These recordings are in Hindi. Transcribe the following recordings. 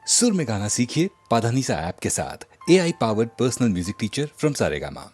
सुर में गाना सीखिए पाधानीसा ऐप के साथ। AI powered personal music teacher from Saregama.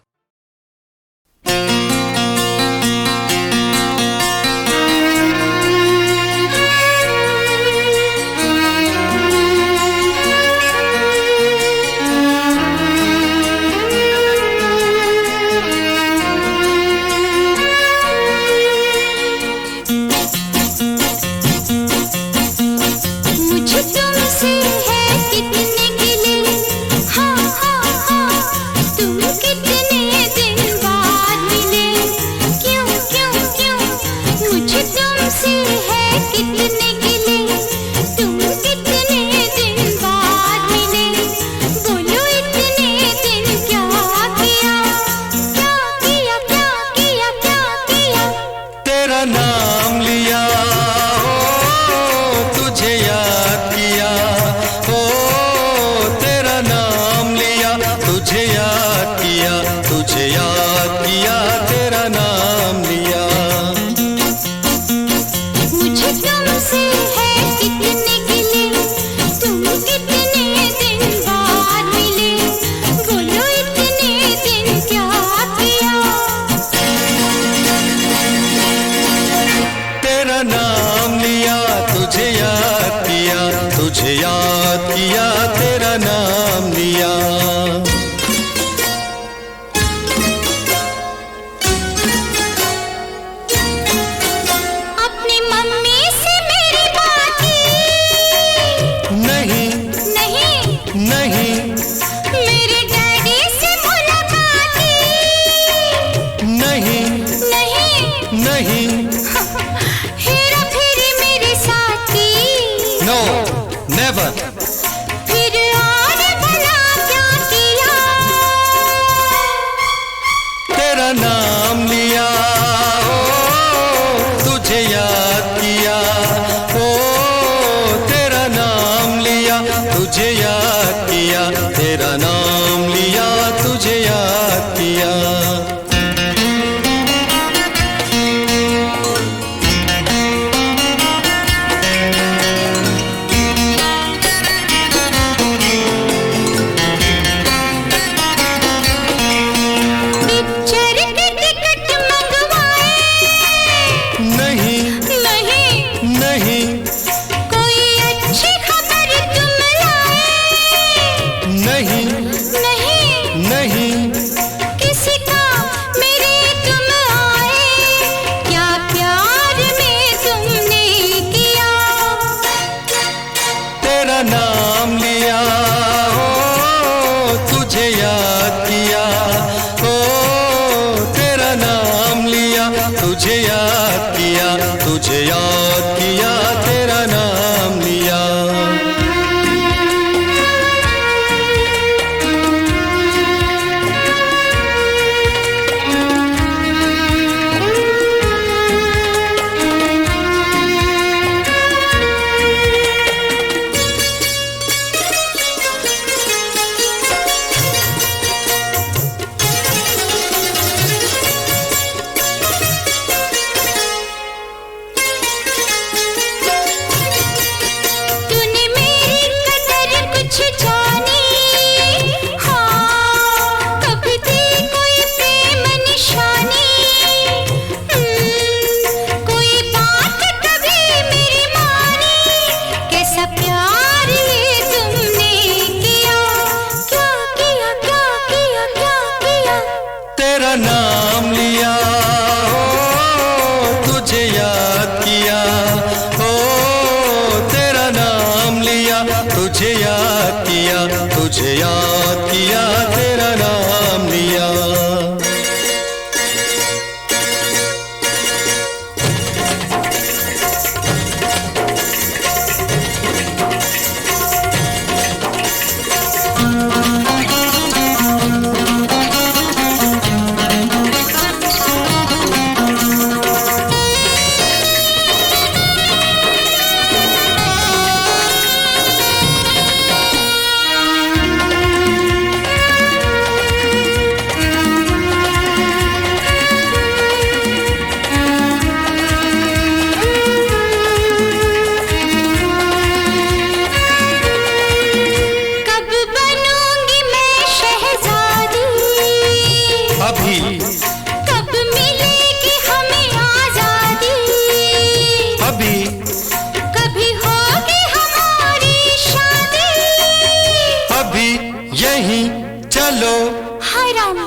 यहीं चलो। हाय राम,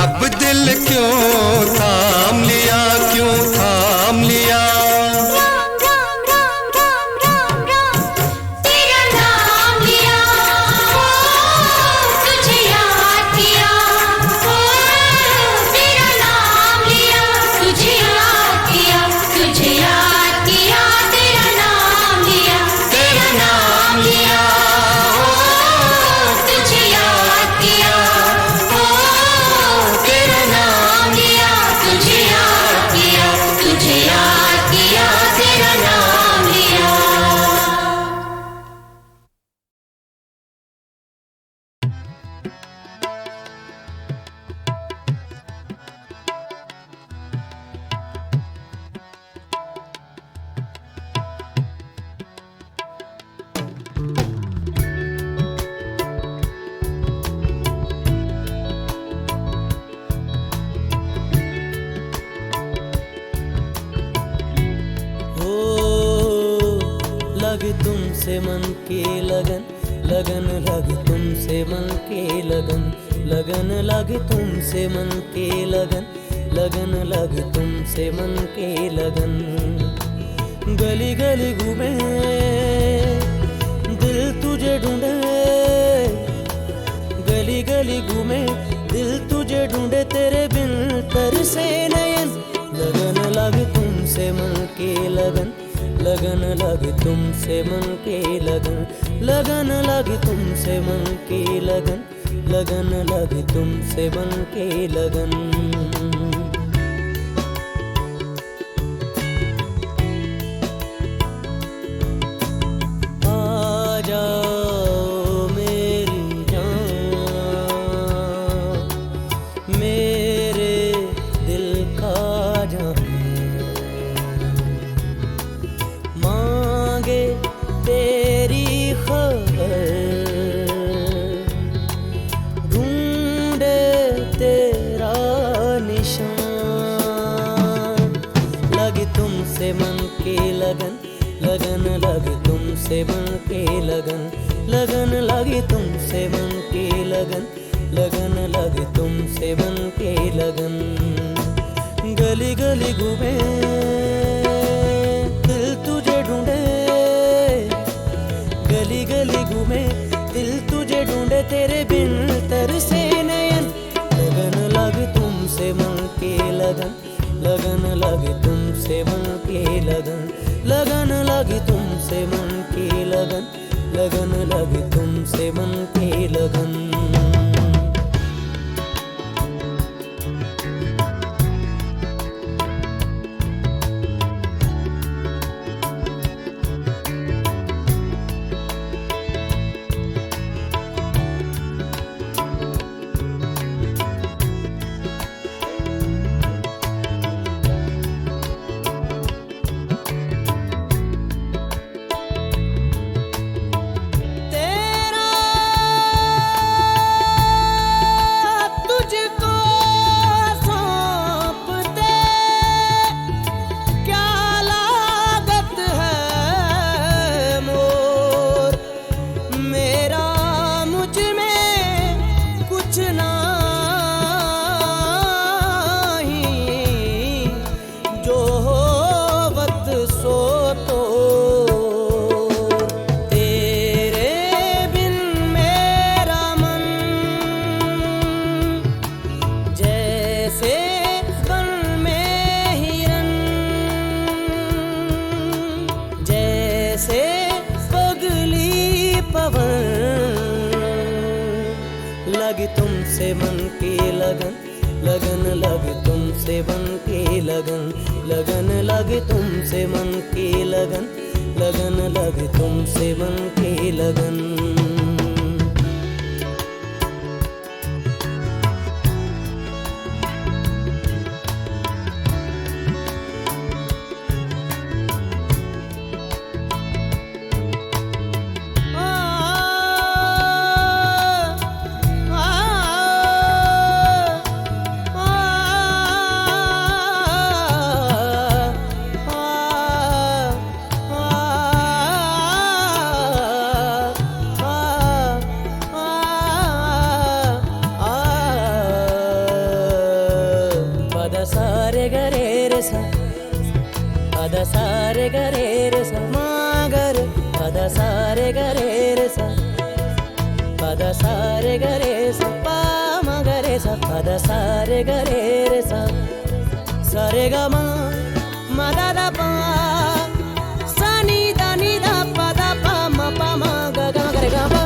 अब दिल क्यों थाम लिया, क्यों थाम लिया? राम राम राम राम राम राम, तेरा नाम लिया, ओ तुझे याद किया, ओ तेरा नाम लिया, तुझे याद किया, तुझे याद किया, तेरा नाम लिया, तेरा नाम लिया, ओ तुझे याद किया, ओ तेरा नाम लिया, तुझे याद किया, तुझे याद किया, तेरा नाम लिया। हो लग तुमसे मन की लगन, लगन लग तुमसे मन की लगन, लगन लग तुमसे मन की लगन, लगन लग तुमसे मन की लगन। गली गली घूमे दिल तुझे ढूंढे, गली गली घूमे दिल तुझे ढूंढे, तेरे बिन तरसे नयन। लगन लग तुमसे मन की लगन, लगन लग तुमसे मन की लगन, लगन लग तुमसे मन की लगन, लगन लग तुमसे मन की लगन। आ जाओ मेरी जान, मेरे दिल का जान, मांगे तेरी खबर, ढूंढे तेरा निशान। लगी तुमसे मन की लगन, लगन लगी तुमसे मन की लगन, लगन लगी तुमसे मन की लगन, लगन लगी तुमसे मन की लगन। गली गली घूमे दिल तुझे ढूंढे, गली गली घूमे दिल तुझे ढूंढे, तेरे बिन तरसे नयन। लगन लगी तुमसे मन की लगन, लगन लगी तुमसे मन की लगन, लगन लगी तुमसे मन की लगन, लगन लगी तुमसे मन की लगन। तेरा तुझको सौंप दे, क्या लागत है मोर, मेरा मुझ में कुछ नहीं, जो होवत सो तो। तेरे बिन मेरा मन जैसे वन में हिरन, जैसे पगली पवन। लगी तुमसे मन की लगन, लगन लगी तुमसे मन की लगन, लगन लगी तुमसे मन की लगन, लगन लगी तुमसे मन की लगन। सा पद सा रे ग रे सा मा ग रे पद सा रे ग रे सा पद सा रे ग रे सा पा मा ग रे सा पद सा रे ग रे सा सा रे ग मा दा दा पा सा नी दा पा दा पा मा ग ग ग रे ग पा।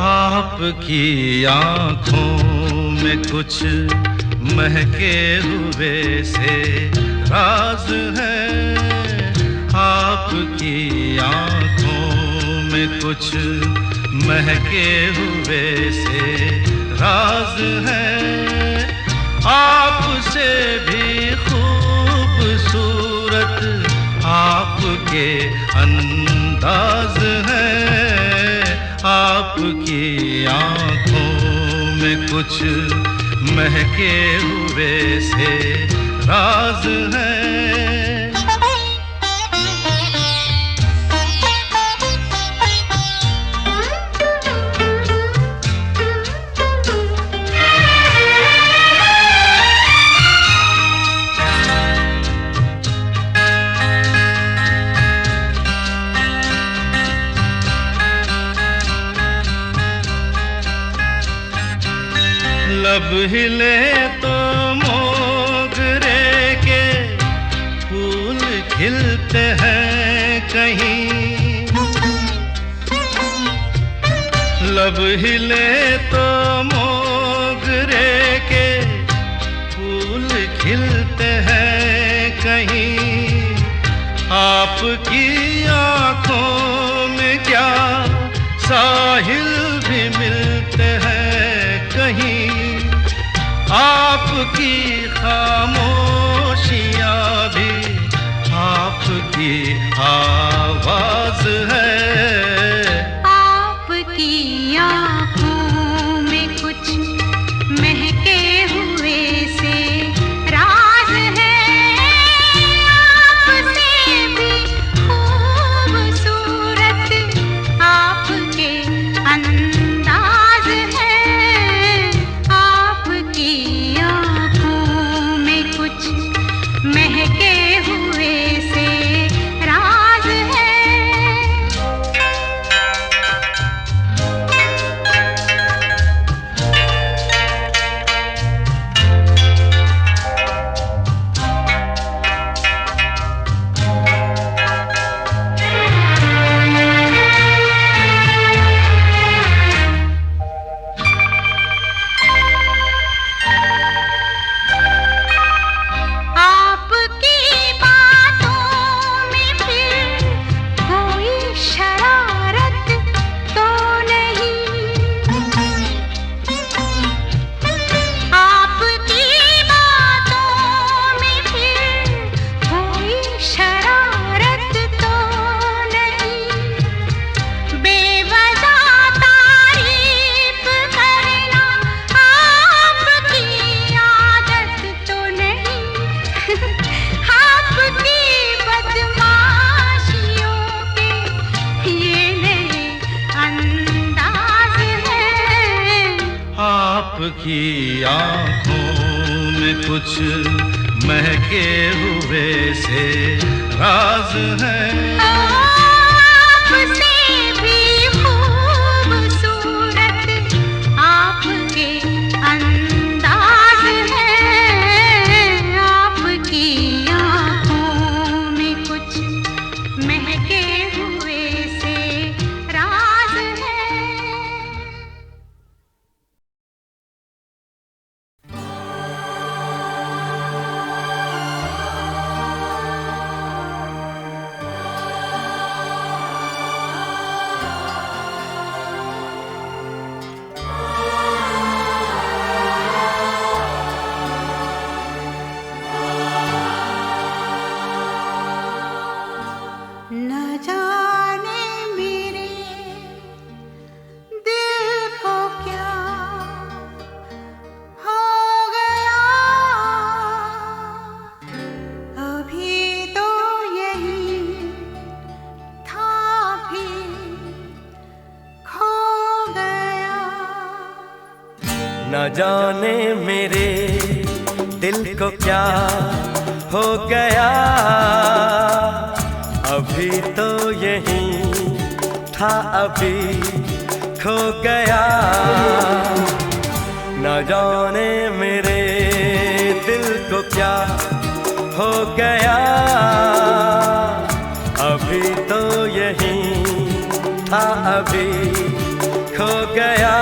आपकी आँखों में कुछ महके हुए से राज है। आपकी आँखों में कुछ महके हुए से राज है। आपसे भी खूबसूरत आपके अंदाज है। आपकी आँखों में कुछ महके हुए से राज है। लब हिले तो मोगरे के फूल खिलते हैं कहीं। लब हिले तो मोगरे के फूल खिलते हैं कहीं। आपकी आँखों में क्या साहिल भी मिलते हैं कहीं। आपकी खामोशियाँ भी आपकी आवाज है। आपकी आँखों में कुछ महके हुए से राज है। आपसे भी खूबसूरत आपके अंदाज है। आपकी आँखों में कुछ महके हुए से राज है। आपकी बातों में फिर कोई शरारत तो नहीं। आपकी बातों में फिर कोई शरारत तो नहीं। बेवजह तारीफ करना आपकी आदत तो नहीं। आपकी बदमाशियों के ये नए अंदाज है। आपकी आँखों में कुछ महके हुए से राज है। आपसे भी खूबसूरत आपके अंदाज है। आपकी आँखों में कुछ महके हुए से राज है। न जाने मेरे दिल को क्या हो गया, अभी तो यही था अभी खो गया। न जाने मेरे दिल को क्या हो गया, अभी तो यही था अभी खो गया।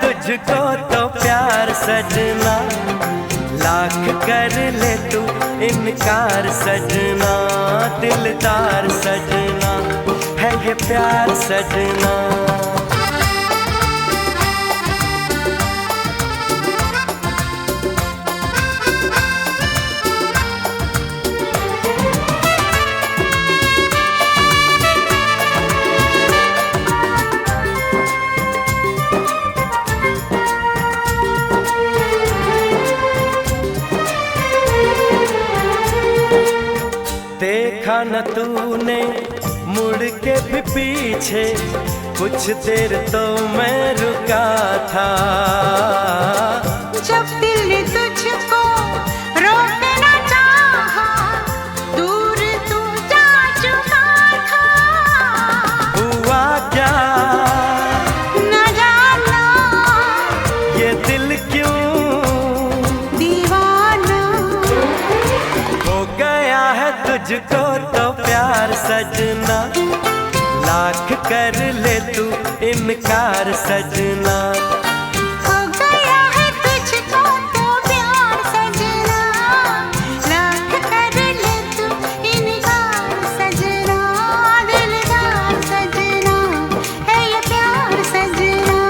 तुझको तो प्यार सजना, लाख कर ले तू इनकार सजना, दिलदार सजना है ये प्यार सजना। देखा न तूने मुड़ के भी पीछे, कुछ देर तो मैं रुका था। जब दिल ने तुझको रोकना चाहा, दूर तू जा चुका था। हुआ क्या न जाना, ये दिल क्यों दीवाना हो गया है तुझको तो प्यार सजना, लाख कर ले तू इनकार सजना। हो गया है तुझको तो प्यार सजना, लाख कर ले तू इनकार सजना, दिलदार सजना है ये प्यार सजना।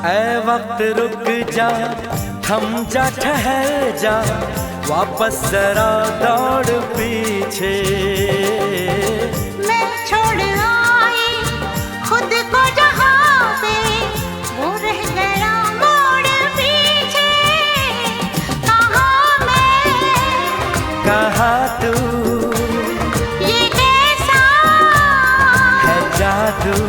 ऐ वक्त रुक जा, थम जा, ठहर जा, वापस जरा दौड़ पीछे। मैं छोड़ आई खुद को जहाँ पे, वो रह गया मोड़ पीछे। कहाँ मैं कहा तू ये कैसा है जादू,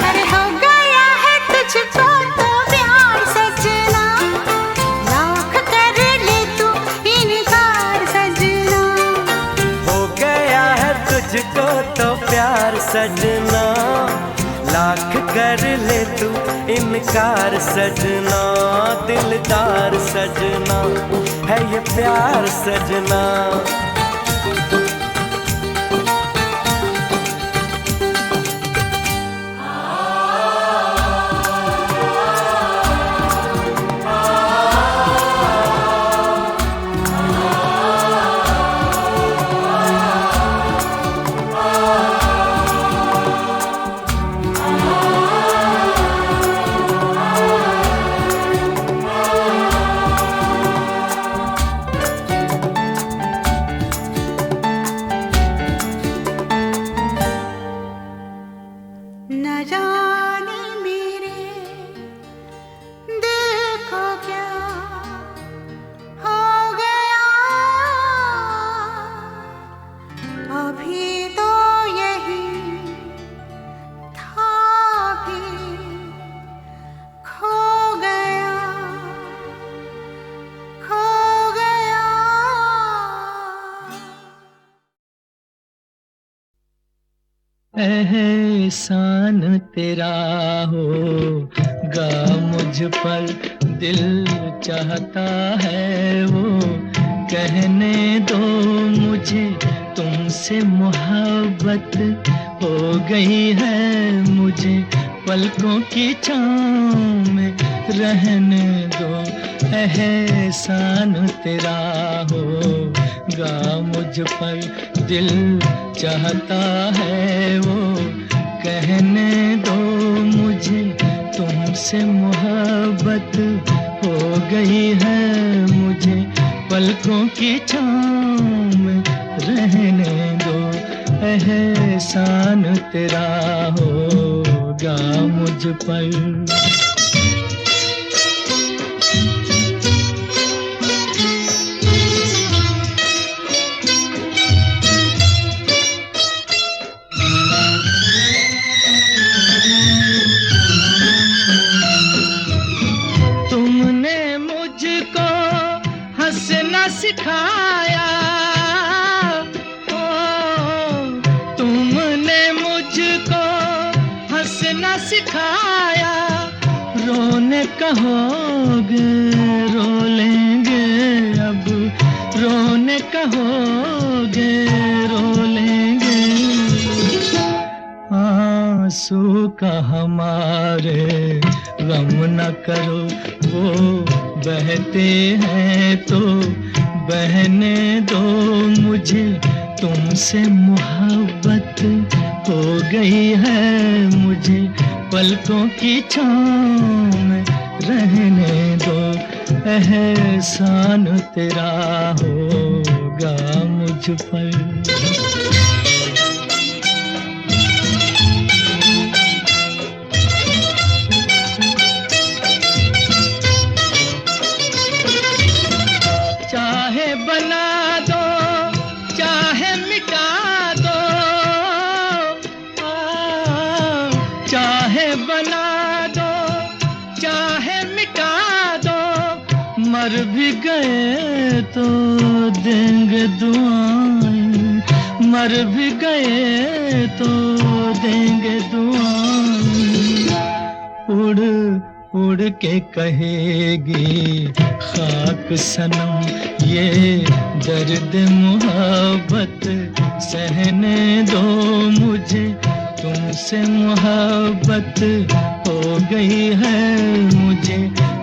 अरे हो गया है तुझको तो प्यार सजना, लाख कर ले तू इनकार सजना। हो गया है तुझको तो प्यार सजना, लाख कर ले तू इनकार सजना, दिलदार सजना है ये प्यार सजना। एहसान तेरा होगा मुझ पर, दिल चाहता है वो कहने दो मुझे, तुमसे मोहब्बत हो गई है मुझे, पलकों की छाँव में रहने दो। एहसान तेरा होगा मुझ पर, दिल चाहता है वो कहने दो मुझे, तुमसे मोहब्बत हो गई है मुझे, पलकों की छाँव में रहने दो। एहसान तेरा होगा मुझ पर। तुमने मुझको हंसना सिखाया, तुमने मुझको हंसना सिखाया, रोने कहोगे रो लेंगे अब, रोने कहोगे रो लेंगे, आंसू का हमारे गम न करो, वो बहते हैं तो बहने दो मुझे, तुमसे मोहब्बत हो गई है मुझे, पलकों की छाँव में रहने दो। एहसान तेरा होगा मुझ पर। चाहे बना दो चाहे मिटा दो, चाहे बना दो चाहे मिटा दो, मर भी गए तो देंगे दुआएं, मर भी गए तो देंगे दुआएं, उड़ उड़ के कहेगी खाक सनम ये दर्द मोहब्बत सहने दो मुझे, तुमसे मोहब्बत हो गई है मुझे,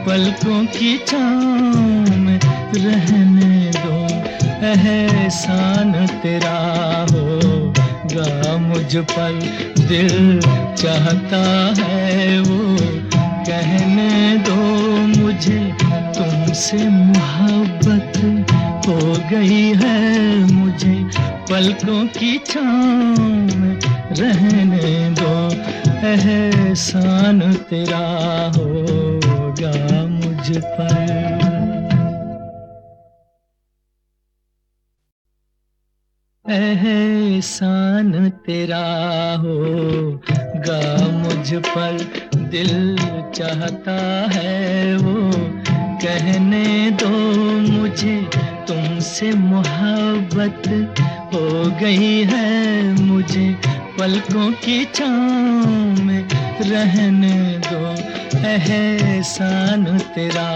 पलकों की छाँव में रहने दो। एहसान तेरा होगा मुझ पर, दिल चाहता है वो कहने दो मुझे, तुमसे मोहब्बत हो गई है मुझे, पलकों की छाँव में रहने दो। एहसान तेरा होगा मुझ पर। एहसान तेरा होगा मुझ पर, दिल चाहता है वो कहने दो मुझे, तुमसे मोहब्बत हो गई है मुझे, पलकों की छाँव में रहने दो। एहसान तेरा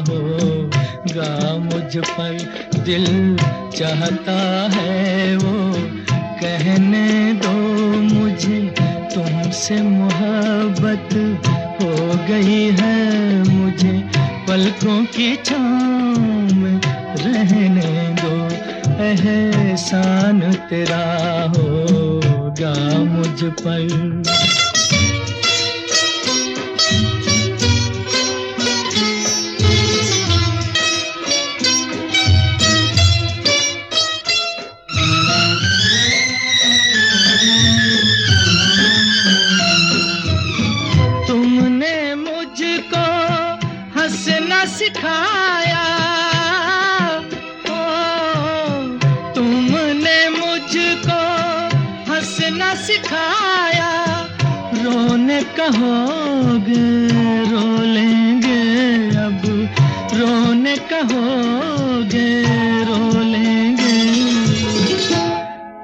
होगा मुझ पर, दिल चाहता है वो कहने दो मुझे, तुमसे मोहब्बत हो गई है मुझे, पलकों की छाँव में रहने दो। एहसान तेरा होगा मुझ पर। सिखाया, तुमने मुझको हंसना सिखाया, रोने कहोगे रो लेंगे अब, रोने कहोगे रो लेंगे,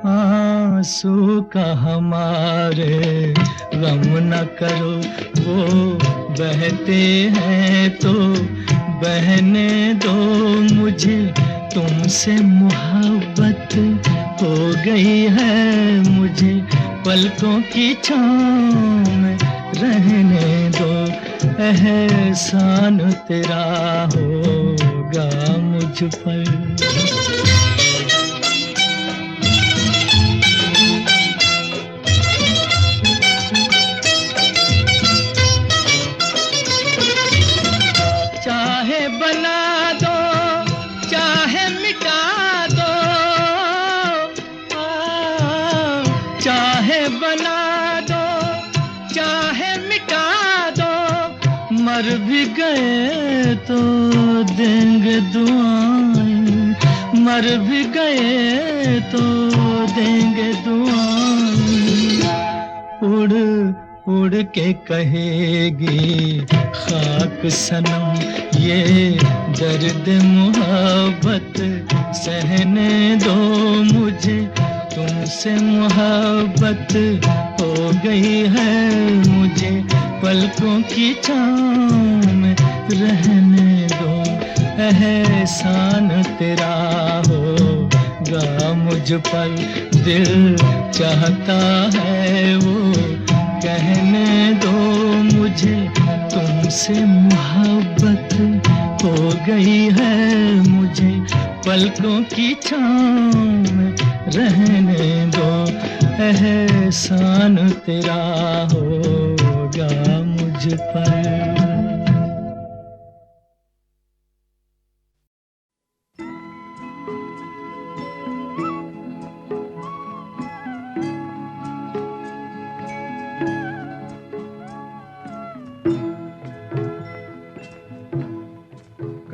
आंसू का हमारे गम न करो, वो बहते हैं तो बहने दो, मुझे तुमसे मोहब्बत हो गई है, मुझे पलकों की छाँव में रहने दो, एहसान तेरा होगा मुझ पर। चाहे बना दो चाहे मिटा दो, चाहे बना दो चाहे मिटा दो, मर भी गए तो देंगे दुआएं, मर भी गए तो देंगे दुआएं, उड़ उड़ के कहेगी खाक सनम ये दर्द मोहब्बत सहने दो, मुझे तुमसे मोहब्बत हो गई है, मुझे पलकों की छाँव में रहने दो, एहसान तेरा होगा मुझ पर, दिल चाहता है वो कहने दो, मुझे तुमसे मोहब्बत हो गई है, मुझे पलकों की छाँव में रहने दो, एहसान तेरा होगा मुझ पर।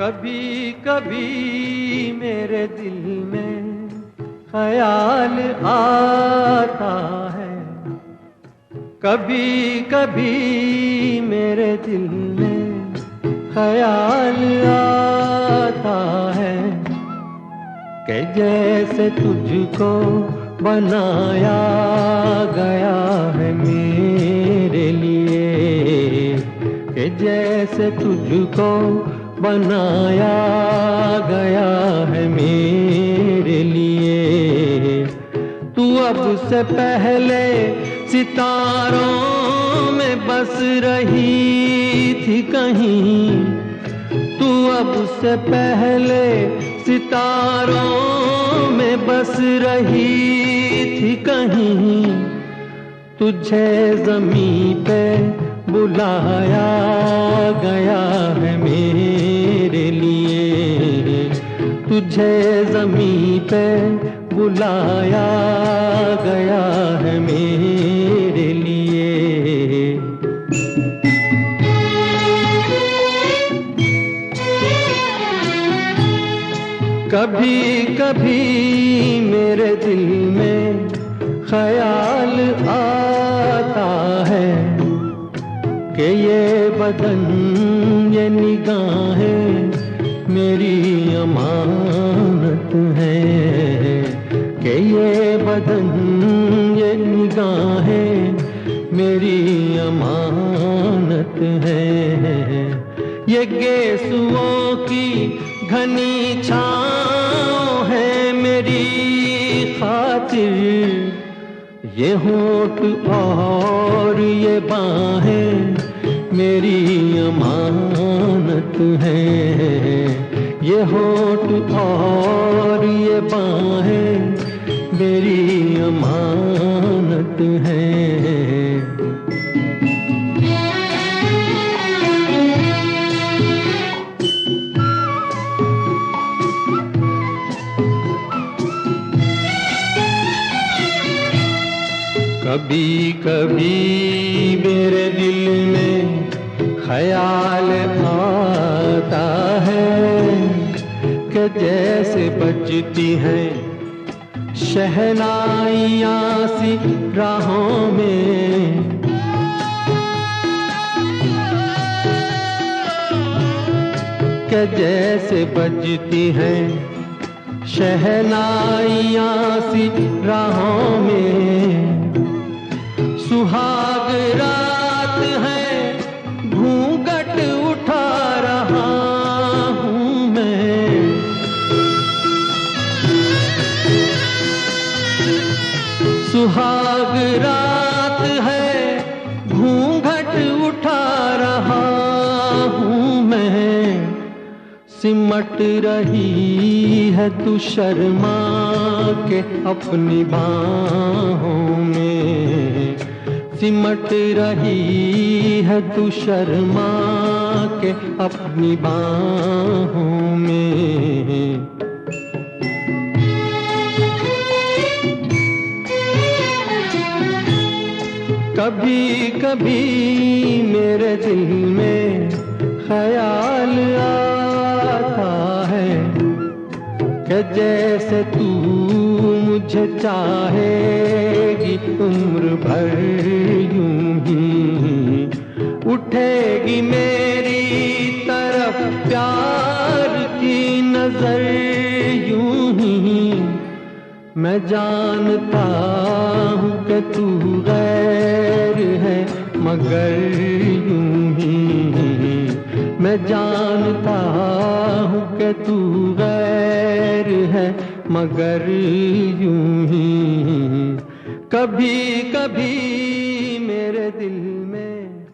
कभी कभी मेरे दिल में ख्याल आता है, कभी कभी मेरे दिल में ख्याल आता है, कि जैसे तुझको बनाया गया है मेरे लिए, कि जैसे तुझको बनाया गया है मेरे लिए, तू अब से पहले सितारों में बस रही थी कहीं, तू अब से पहले सितारों में बस रही थी कहीं, तुझे ज़मीं पे बुलाया गया है मेरे लिए, तुझे ज़मीं पे बुलाया गया है मेरे लिए। कभी कभी मेरे दिल में ख्याल आता है, कि ये बदन ये निगाहें मेरी अमानत है, कि ये बदन ये निगाहें मेरी अमानत है, ये गेसुओं की घनी छाँव है मेरी खातिर, ये होठ और ये बाहें मेरी अमानत है, ये होठ और ये बाहें मेरी अमानत है। कभी कभी मेरे दिल में ख्याल आता है, कि जैसे बजती हैं शहनाइयाँ सी राहों में, कि जैसे बजती हैं शहनाइयाँ सी राहों में, सुहाग रात है, घूंघट उठा रहा हूँ मैं। सुहाग रात है, घूंघट उठा रहा हूँ मैं। सिमट रही है तू शर्मा के अपनी बाहों में। सिमट रही है तू शर्मा के अपनी बाहों में। कभी कभी मेरे दिल में ख्याल आता है कि जैसे तू मुझे चाहेगी उम्र भर यूं ही। उठेगी मेरी तरफ प्यार की नजर यूं ही। मैं जानता हूँ कि तू गैर है मगर यूं ही। मैं जानता हूँ कि तू गैर है मगर यूं ही। कभी कभी मेरे दिल में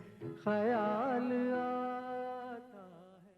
ख्याल आता है।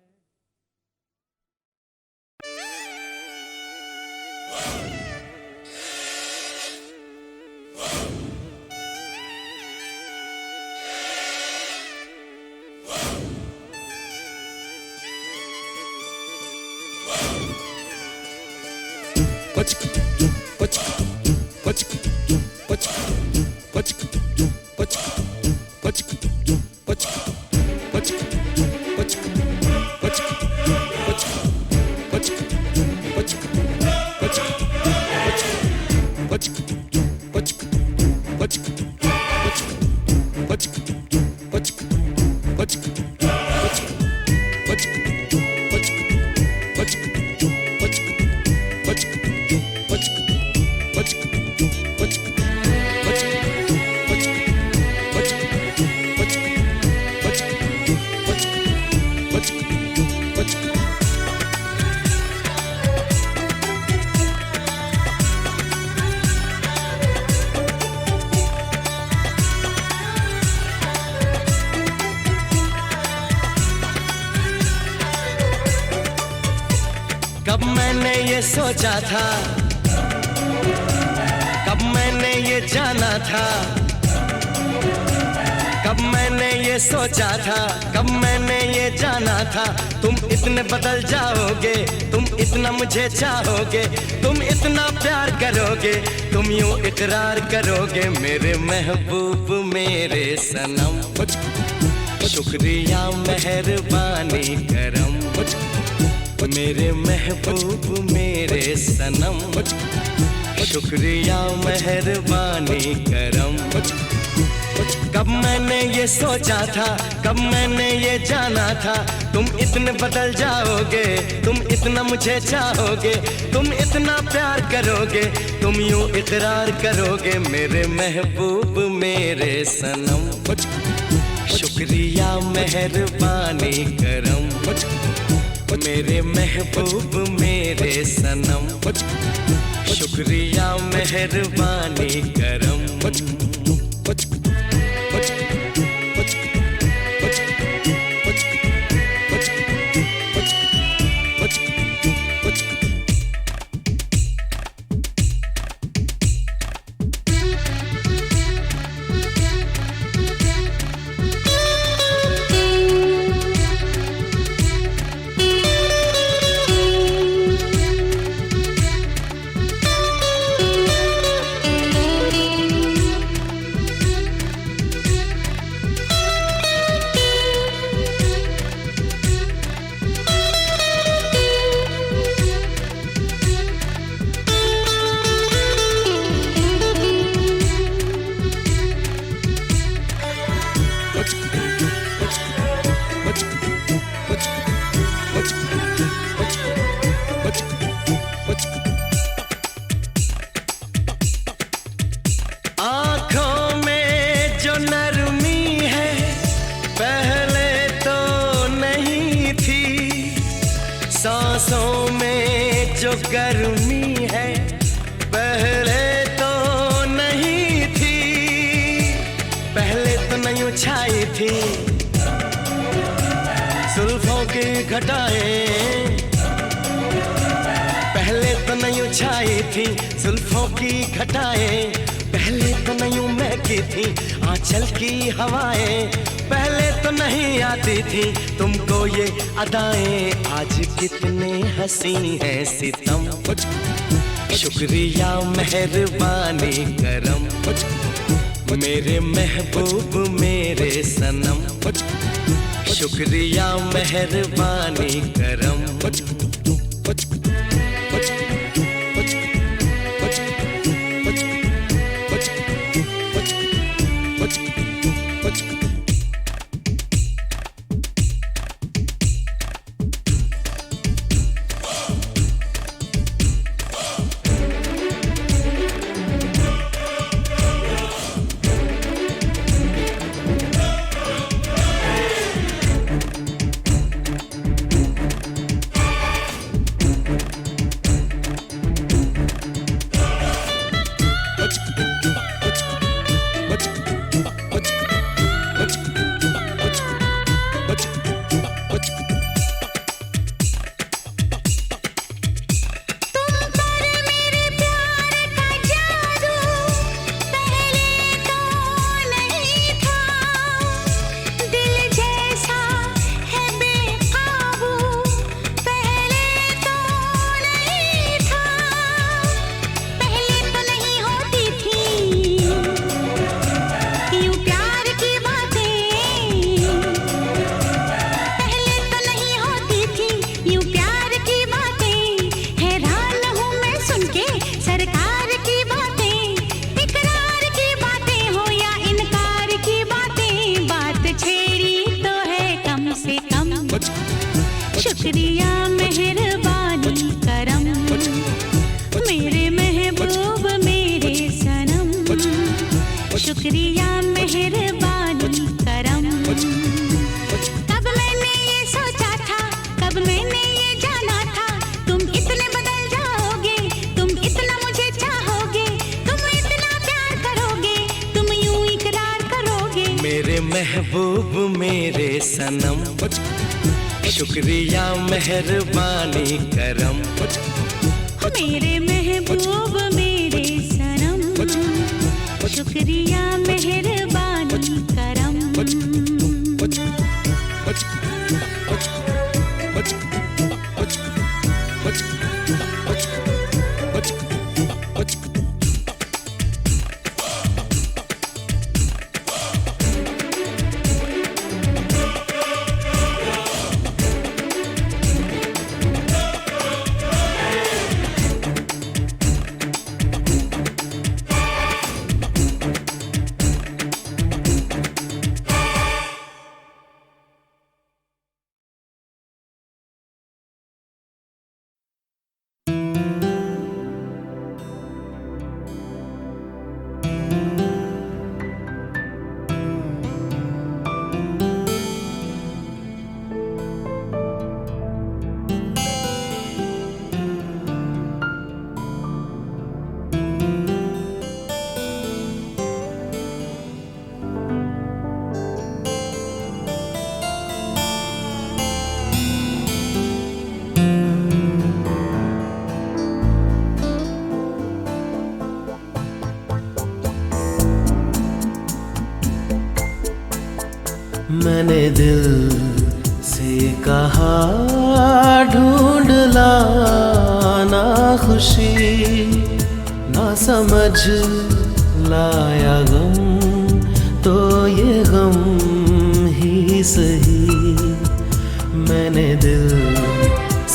कब मैंने ये सोचा था, कब मैंने ये जाना था, कब मैंने ये सोचा था, कब मैंने ये जाना था। तुम इतने बदल जाओगे, तुम इतना मुझे चाहोगे, तुम इतना प्यार करोगे, तुम यूं इकरार करोगे मेरे महबूब मेरे सनम। शुक्रिया मेहरबानी करम मेरे महबूब मेरे सनम। शुक्रिया मेहरबानी करम। कब मैंने ये सोचा था, कब मैंने ये जाना था, तुम इतने बदल जाओगे, तुम इतना मुझे चाहोगे, तुम इतना प्यार करोगे, तुम यूं इकरार करोगे मेरे महबूब मेरे सनम। शुक्रिया मेहरबानी करम मेरे महबूब मेरे सनम। शुक्रिया मेहरबानी करम। नरमी है पहले तो नहीं थी, पहले तो नहीं छाई थी जुल्फों की घटाएं, पहले तो नहीं छाई थी जुल्फों की घटाएं, पहले तो नहीं महकी थी आंचल की हवाएं, पहले तो नहीं आती थी तुमको ये अदाएं, आज कितने हंसी हैं सितम, शुक्रिया मेहरबानी करम, मेरे महबूब मेरे सनम, शुक्रिया मेहरबानी करम। शुक्रिया मेहरबानी करम, मेरे महबूब मेरे सनम, शुक्रिया मेहरबानी करम। कब मैंने ये सोचा था, कब मैंने ये जाना था, तुम इतने बदल जाओगे, तुम इतना मुझे चाहोगे, तुम इतना प्यार करोगे, तुम यूं इकरार करोगे, मेरे महबूब मेरे सनम, शुक्रिया मेहरबानी करम, मेरे महबूब मेरे सनम, शुक्रिया मेहरबानी करम। मैंने दिल से कहा ढूंढ लाना खुशी, ना समझ लाया गम तो ये गम ही सही। मैंने दिल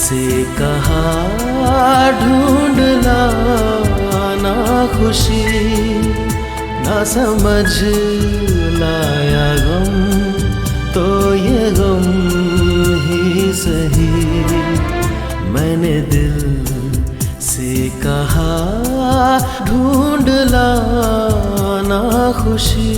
से कहा ढूंढ लाना खुशी, ना समझ लाया गम तो ये गम ही सही। मैंने दिल से कहा ढूंढ लाना खुशी।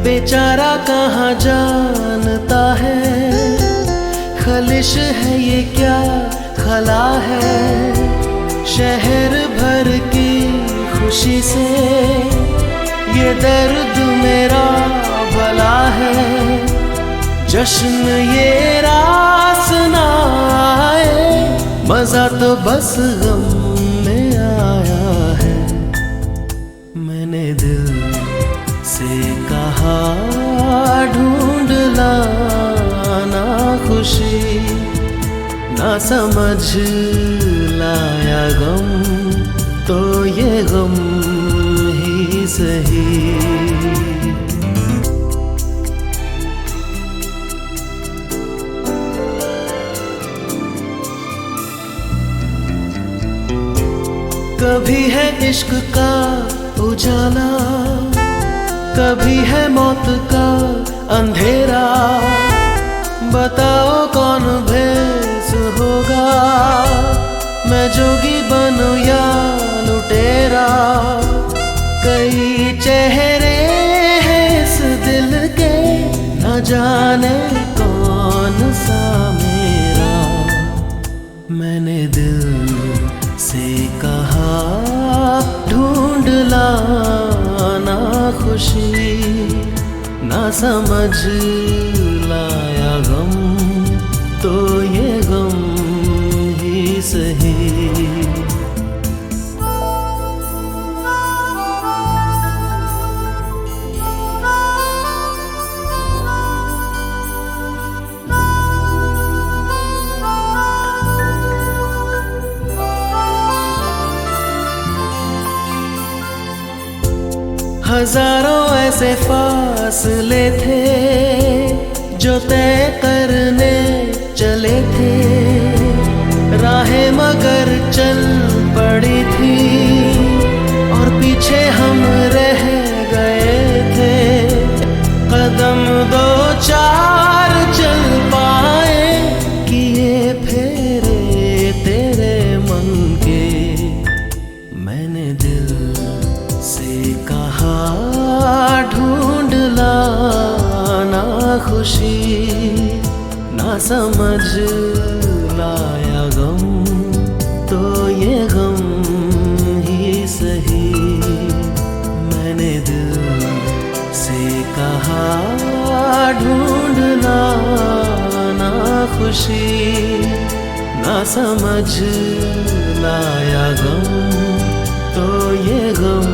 बेचारा कहाँ जानता है, खलिश है ये क्या खला है। शहर भर की खुशी से ये दर्द मेरा भला है। जश्न ये रास ना आए, मजा तो बस गम में आया है। मैंने दिल से कहा ढूंढ लाना खुशी, ना समझ लाया गम तो ये गम ही सही। कभी है इश्क का उजाला, कभी है मौत का अंधेरा। बताओ कौन भेस होगा, मैं जोगी बनूं या लुटेरा। कई चेहरे हैं इस दिल के, न जाने कौन सा मेरा। मैंने दिल से कहा ढूंढ लाना खुशी, ना समझ लाया गम तो ये गम ही सही। हजारों ऐसे फासले थे जो तय करने चले थे। राहें मगर चल पड़ी थी और पीछे हम रह गए थे। कदम दो चार चल पाए, किए फेरे तेरे मन के। मैंने दिल से कहा ढूंढ लाना खुशी, ना समझ लाया गम तो ये गम ही सही। मैंने दिल से कहा ढूंढ लाना खुशी, ना समझ लाया गम तो ये गम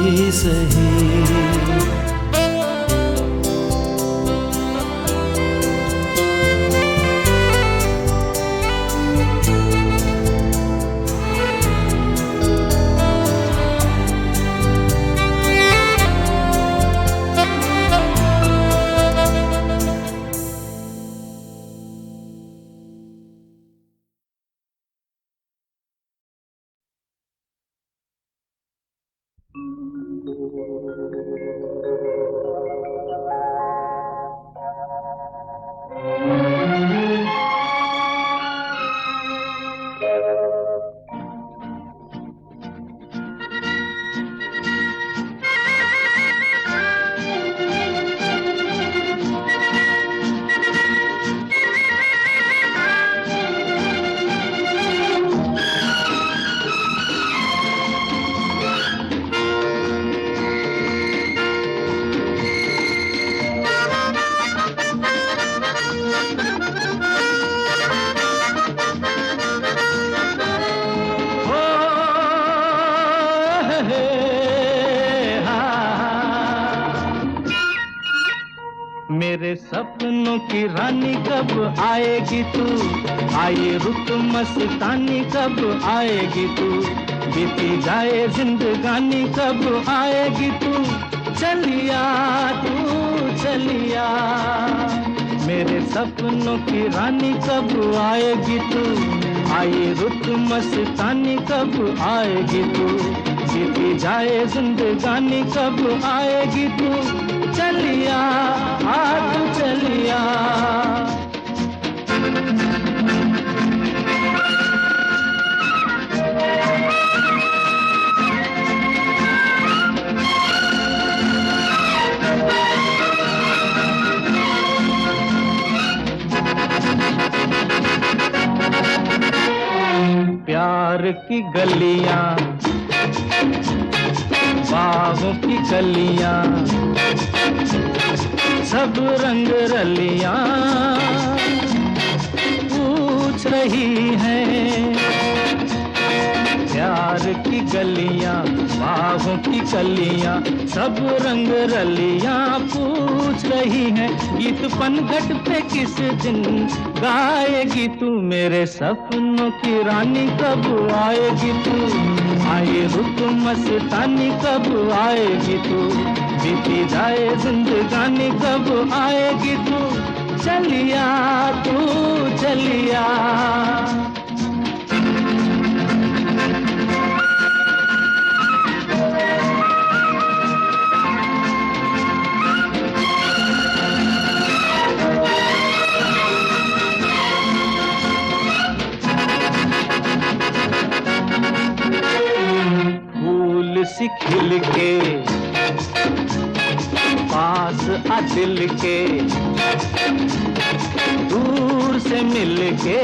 ही सही। मेरे सपनों की रानी कब आएगी तू, आए रुत मस्तानी कब आएगी तू, बीती जाए जिंदगानी कब आएगी तू, चलिया तू चलिया। मेरे सपनों की रानी कब आएगी तू, आए रुत मस्तानी कब आएगी तू, बीती जाए जिंदगानी कब आएगी तू, चलिया आ तू चलिया। की गलियां, बागों की गलियां, सब रंग रलियां पूछ रही हैं। प्यार की गलियां, बागों की कलियां, सब रंग रलियां पूछ रही हैं। गीत पनघट पे किस दिन गाएगी तू, मेरे सपनों की रानी कब आएगी तू। आए रुत मस्तानी कब आएगी तू, बीती जाए जिंदगानी कब आएगी तू। चलिया तू चलिया, सी खिल के पास आ दिल के, दूर से मिल के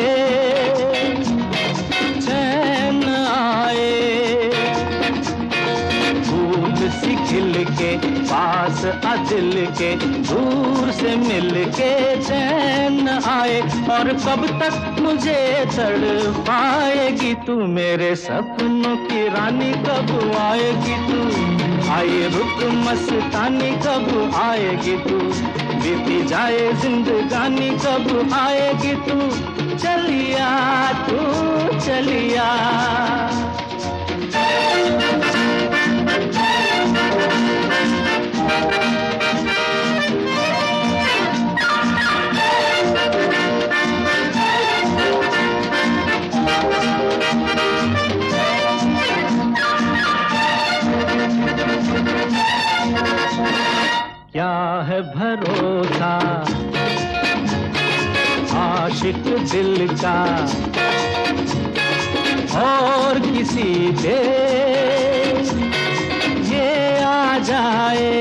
चैन आए। फूल सी खिल के पास आ दिल के, दूर से मिल के चैन आए। और कब तक मुझे तड़पाएगी तू, मेरे सपनों की रानी कब आएगी तू। आए रुत मस्तानी कब आएगी तू, बीती जाए जिंदगानी कब आएगी तू। चलिया तू चलिया, क्या है भरोसा आशिक दिल का और किसी पे ये आ जाए।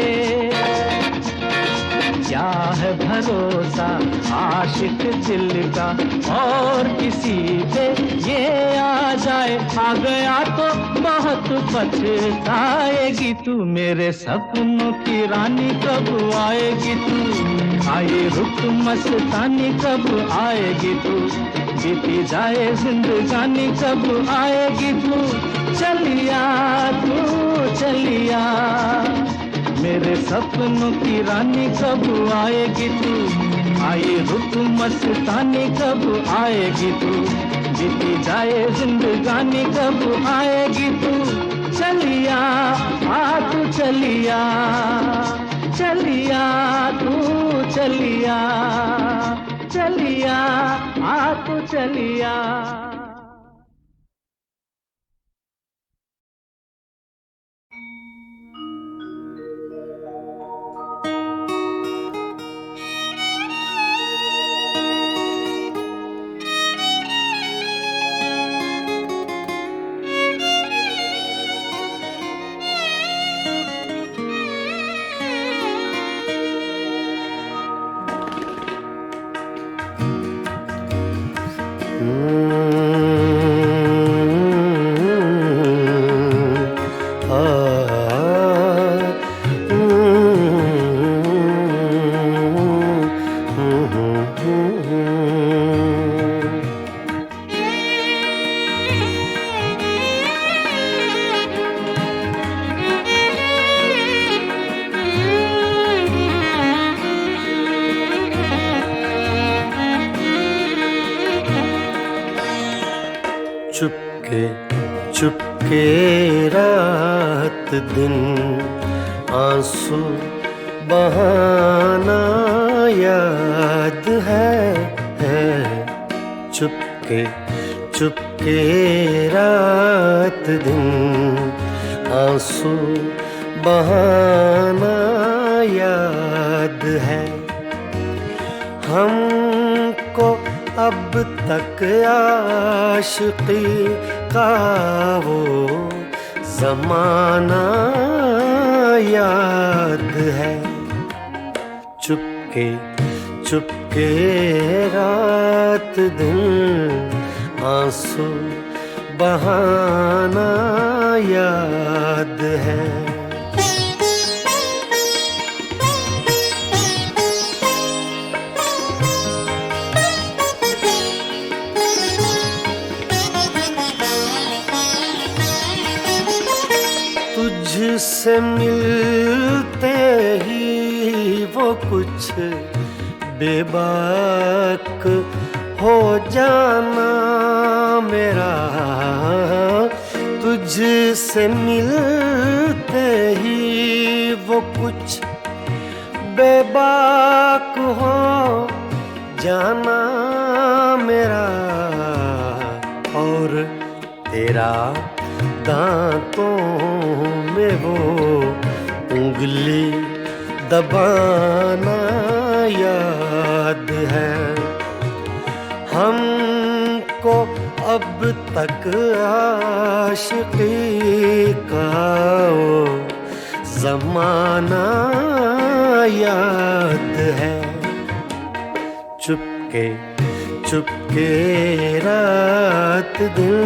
क्या है भरोसा आशिक दिल का और किसी पे ये आ जाए। आ गया तो बहुत पछताएगी तू, मेरे सपनों की रानी कब आएगी तू। आए रुत मस्तानी कब आएगी तू, बीती जाए जिंदगानी कब आएगी तू। चलिया तू चलिया, मेरे सपनों की रानी कब आएगी तू। आए रुत मस्तानी कब आएगी तू, बीती जाए जिंदगानी कब आएगी तू। चलिया आ तू चलिया, चलिया तू चलिया, चलिया आ तू चलिया। चुपके रात दिन आंसू बहाना याद है। चुपके रात दिन आंसू बहाना याद है। हमको अब तक आशिकी का वो ज़माना याद है। चुपके रात दिन आंसू बहाना याद है। तुझसे मिलते ही वो कुछ बेबाक हो जाना मेरा, तुझसे मिलते ही वो कुछ बेबाक हो जाना मेरा, और तेरा दांतों में वो उंगली दबाना याद है। हमको अब तक आशिकी का वो ज़माना याद है। चुपके चुपके रात दिन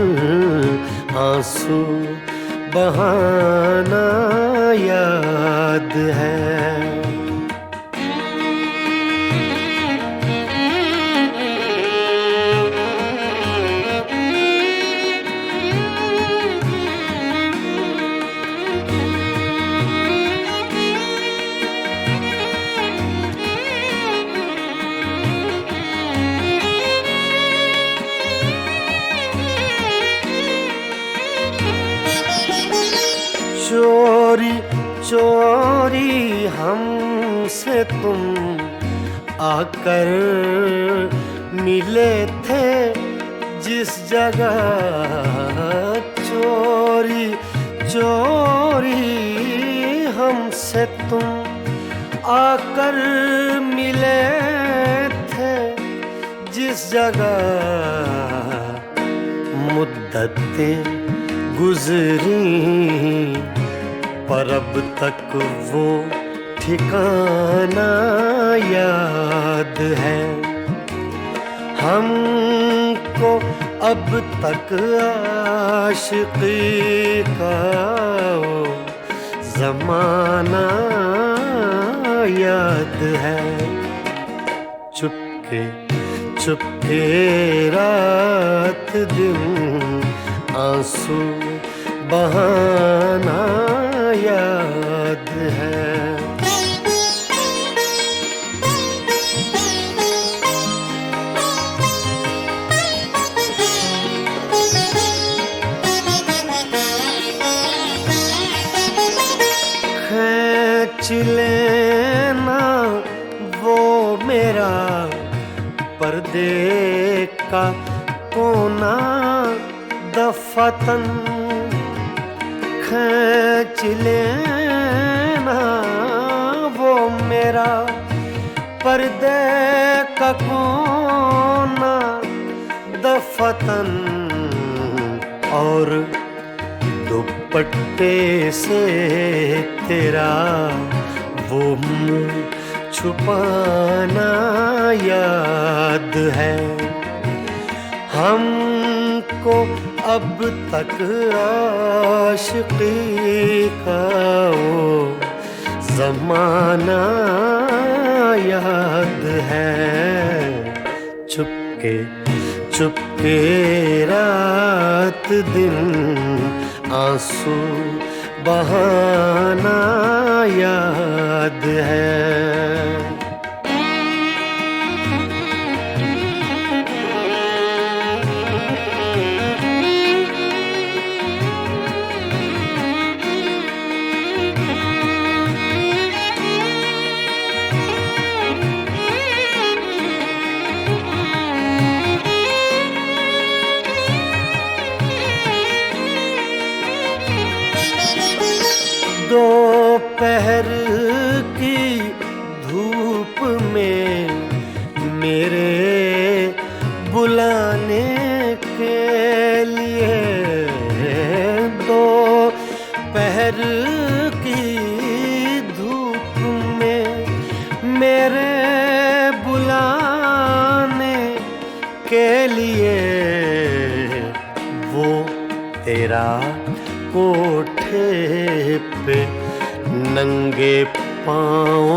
आंसू बहाना याद है। चोरी चोरी हमसे तुम आकर मिले थे जिस जगह, चोरी चोरी हमसे तुम आकर मिले थे जिस जगह, मुद्दतें गुजरी पर अब तक वो ठिकाना याद है। हमको अब तक आशिकी का वो ज़माना याद है। चुपके चुपके रात दिन आंसू बहाना याद है। खींच लेना वो मेरा पर्दे का कोना दफतन, खींच लेना वो मेरा पर्दे का कोना दफतन, और दुपट्टे से तेरा वो मुँह छुपाना याद है। हमको अब तक आशिकी का वो ज़माना याद है। चुपके चुपके रात दिन आंसू बहाना याद है। दोपहर की धूप में मेरे बुलाने के लिए, दोपहर की धूप में मेरे बुलाने के लिए वो कोठे पे नंगे पाँव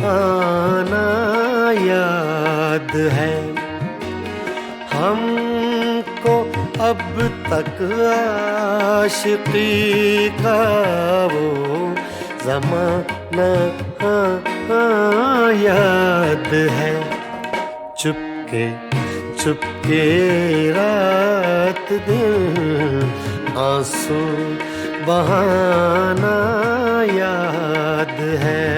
आना याद है। हमको अब तक आशिकी का वो ज़माना याद है। चुपके चुपके रात दिन आंसू बहाना याद है।